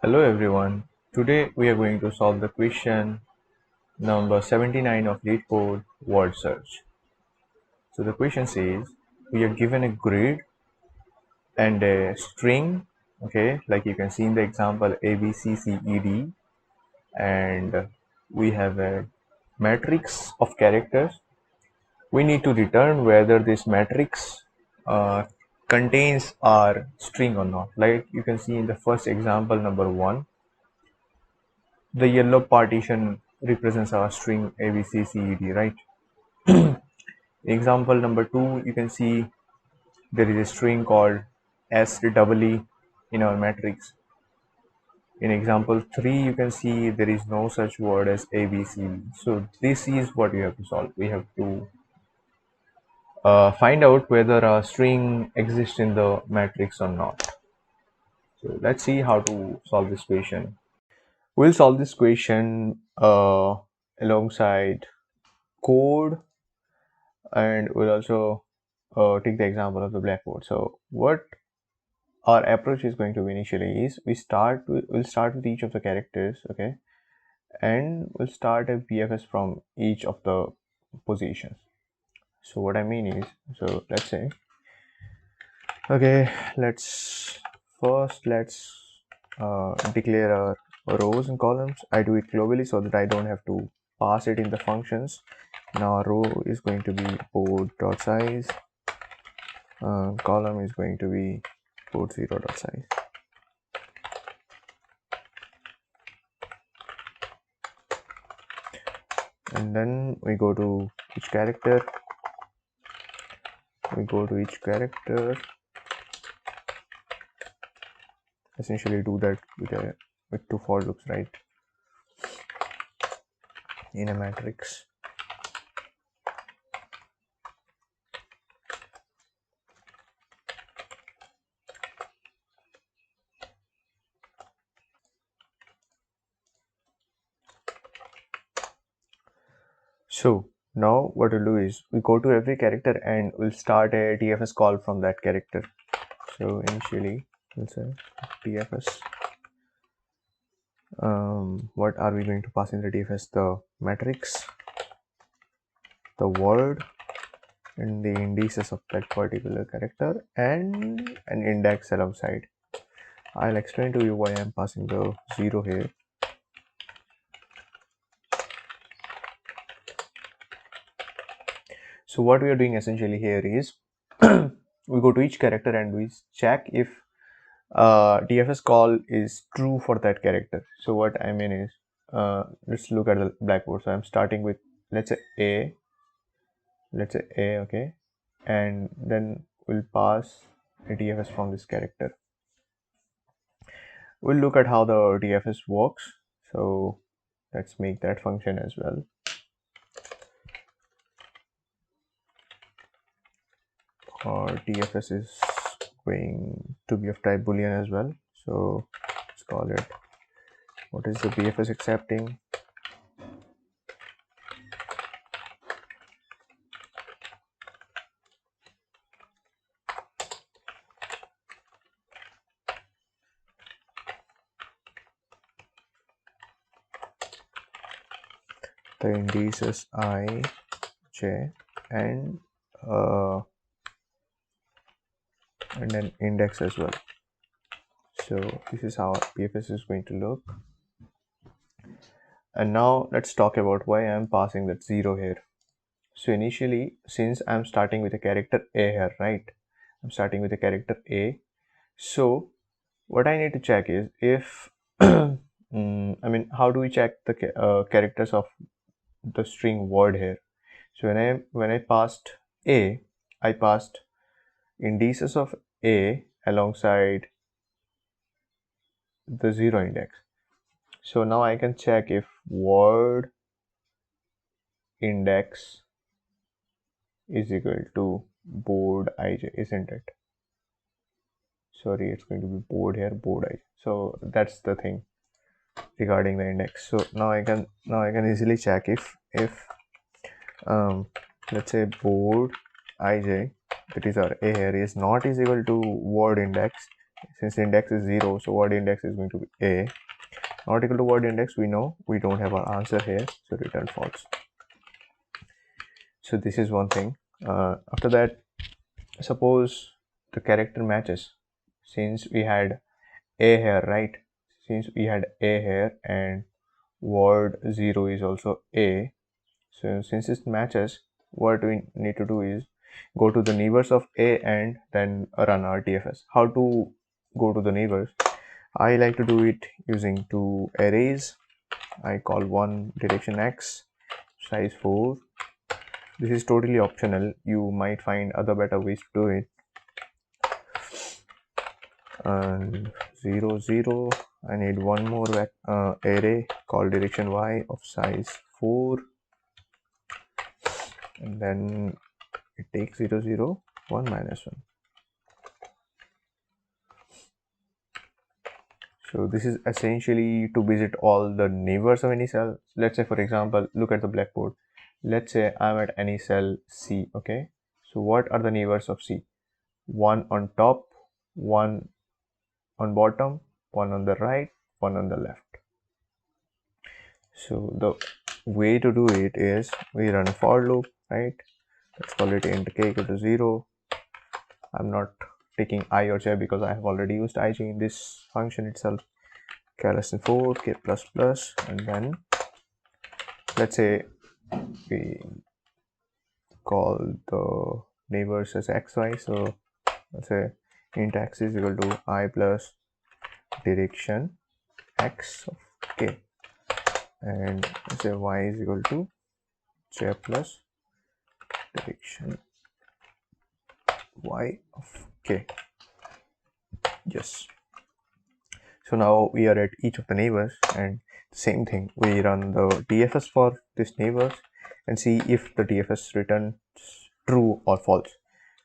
Hello everyone. Today we are going to solve the question number 79 of Leetcode word search. So the question says we are given a grid and a string, okay, like you can see in the example A B C C E D, and we have a matrix of characters. We need to return whether this matrix contains our string or not. Like you can see in the first example number 1, the yellow partition represents our string ABCCED, right? Example number 2, you can see there is a string called SEE in our matrix. In example 3, you can see there is no such word as ABC. So this is what we have to solve. We have to find out whether a string exists in the matrix or not. So let's see how to solve this question. We'll solve this question alongside code, and we'll also take the example of the blackboard. So what our approach is going to be initially is we'll start with each of the characters, okay, and we'll start a BFS from each of the positions. So what I mean is, so let's say, okay, let's declare our rows and columns. I do it globally so that I don't have to pass it in the functions. Now our row is going to be board.size, column is going to be board0.size. And then we go to each character. Essentially do that with two for loops, right, in a matrix. So now what we'll do is we go to every character and we'll start a DFS call from that character. So initially we'll say DFS. What are we going to pass in the DFS? The matrix, the word, and the indices of that particular character, and an index alongside. I'll explain to you why I'm passing the 0 here. So what we are doing essentially here is we go to each character and we check if DFS call is true for that character. So what I mean is, let's look at the blackboard. So I'm starting with, let's say A, okay, and then we'll pass a DFS from this character. We'll look at how the DFS works. So let's make that function as well. Our DFS is going to be of type boolean as well. So let's call it, what is the BFS accepting? The indices I, J, and then index as well. So this is how BFS is going to look. And now let's talk about why I'm passing that 0 here. So initially, since I'm starting with a character A here, right? I'm starting with a character A. So what I need to check is if I mean, how do we check the characters of the string word here? So when I passed A, I passed indices of A alongside the 0 index. So now I can check if word index is equal to board ij, isn't it? Sorry, it's going to be board here, board ij. So that's the thing regarding the index. So now I can easily check if let's say board ij, that is our A here, is not equal to word index, Since index is 0, so word index is going to be A. Not equal to word index, we know we don't have our answer here, so return false. So this is one thing. After that, suppose the character matches. Since we had A here, right? Since we had A here and word 0 is also A, so since it matches, what we need to do is go to the neighbors of A and then run our DFS. How to go to the neighbors? I like to do it using two arrays. I call one direction X, size 4. This is totally optional. You might find other better ways to do it. And 0 0. I need one more array called direction Y of size 4, and then it takes 0 0 1 minus 1. So this is essentially to visit all the neighbors of any cell. Let's say, for example, look at the blackboard. Let's say I'm at any cell C. Okay, so what are the neighbors of C? One on top, one on bottom, one on the right, one on the left. So the way to do it is we run a for loop, right? Let's call it int k equal to 0. I'm not taking I or j because I have already used ij in this function itself. K less than 4, k plus plus, and then let's say we call the neighbors as xy. So let's say int x is equal to I plus direction x of k, and let's say y is equal to j plus direction y of k. Yes. So now we are at each of the neighbors, and same thing, we run the DFS for this neighbors and see if the DFS returns true or false.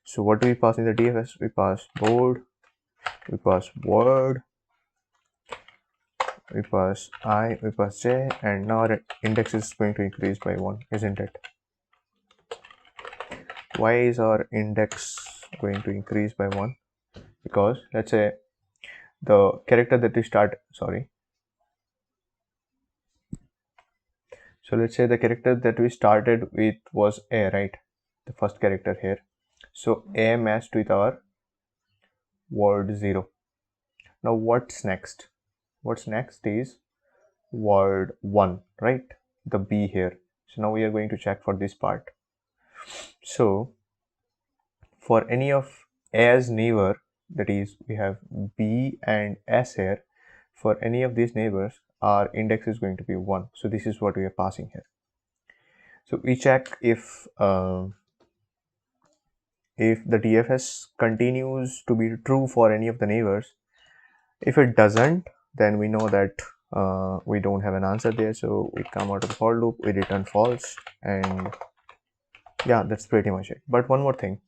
So what do we pass in the DFS? We pass board, we pass word, we pass I, we pass j, and now our index is going to increase by 1, isn't it? Why is our index going to increase by 1? Because let's say the character that we start, so let's say the character that we started with was A, right? The first character here. So A matched with our word 0. Now what's next? What's next is word 1, right? The B here. So now we are going to check for this part. So for any of A's neighbor, that is we have B and S here, for any of these neighbors, our index is going to be 1. So this is what we are passing here. So we check if the DFS continues to be true for any of the neighbors. If it doesn't, then we know that we don't have an answer there. So we come out of the for loop, we return false, and yeah, that's pretty much it. But one more thing,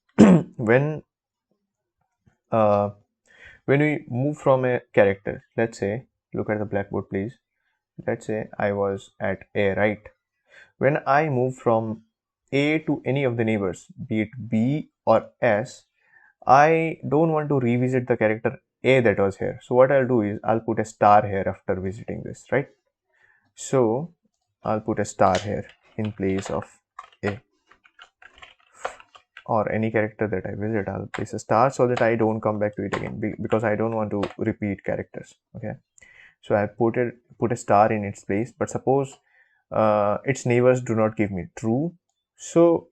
when we move from a character, let's say, look at the blackboard please. Let's say I was at A, right? When I move from A to any of the neighbors, be it B or S, I don't want to revisit the character A that was here. So what I'll do is I'll put a star here after visiting this, right? So I'll put a star here in place of A, or any character that I visit, I'll place a star so that I don't come back to it again, because I don't want to repeat characters. Okay, so I put a star in its place, but suppose its neighbors do not give me true, so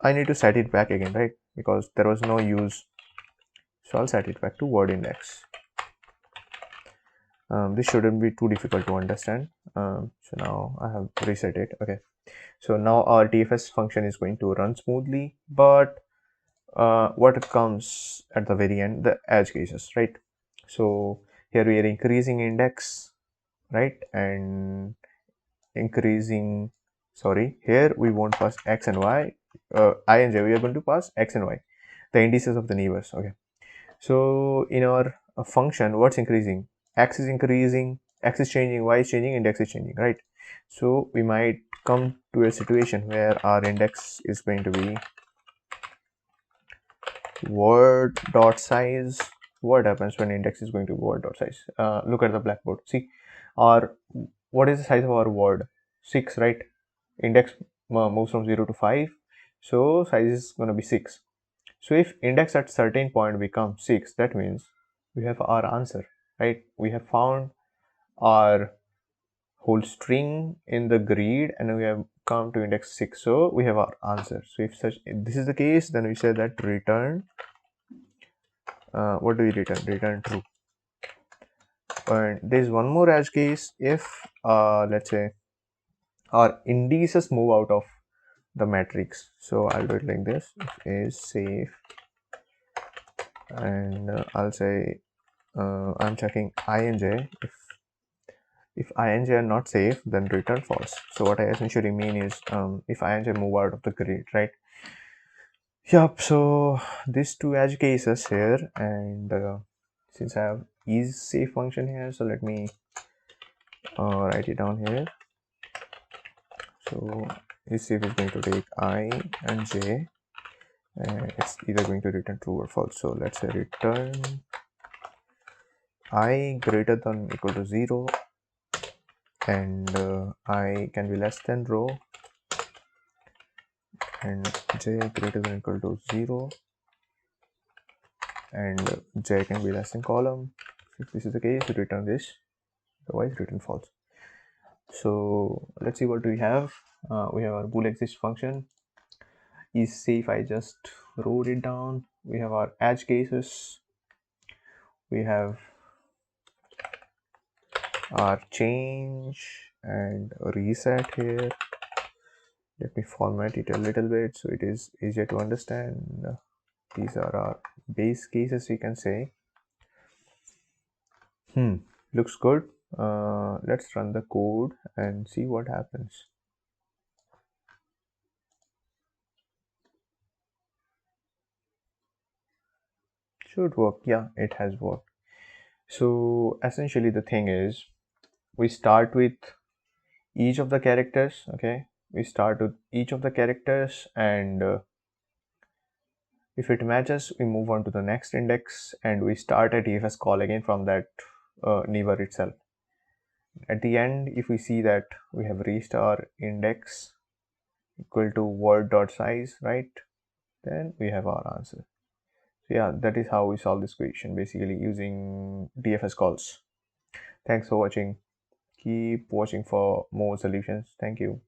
I need to set it back again, right? Because there was no use. So I'll set it back to word index. This shouldn't be too difficult to understand. So now I have reset it. Okay, so now our DFS function is going to run smoothly, but what comes at the very end, the edge cases, right? So here we are increasing index, right? And increasing, here we won't pass x and y, I and j, we are going to pass x and y, the indices of the neighbors. Okay, so in our function, what's increasing? X is increasing, x is changing, y is changing, index is changing, right? So we might come to a situation where our index is going to be word dot size what happens when index is going to word dot size. Look at the blackboard. See, our what is the size of our word? 6, right? Index moves from 0 to 5, so size is going to be 6. So if index at certain point becomes 6, that means we have our answer, right? We have found our whole string in the grid and we have come to index 6, so we have our answer. So if this is the case, then we say that return what do we return true. And there's one more edge case. If let's say our indices move out of the matrix, so I'll do it like this: if is safe, and I'll say I'm checking INJ. If INJ are not safe, then return false. So what I essentially mean is if INJ move out of the grid, right? Yep. So these two edge cases here, and since I have is safe function here, so let me write it down here. So is safe is going to take I and J, and it's either going to return true or false. So let's say return I greater than equal to 0, and I can be less than row, and J greater than equal to 0, and J can be less than column. If this is the case, return this, otherwise return false. So let's see what we have. We have our bool exist function. Is safe, I just wrote it down. We have our edge cases. We have our change and reset here. Let me format it a little bit so it is easier to understand. These are our base cases, we can say. Looks good. Let's run the code and see what happens. Should work. Yeah, it has worked. So essentially the thing is, we start with each of the characters. Okay, we start with each of the characters, and if it matches, we move on to the next index, and we start a DFS call again from that neighbor itself. At the end, if we see that we have reached our index equal to word dot size, right, then we have our answer. So yeah, that is how we solve this question, basically using DFS calls. Thanks for watching. Keep watching for more solutions. Thank you.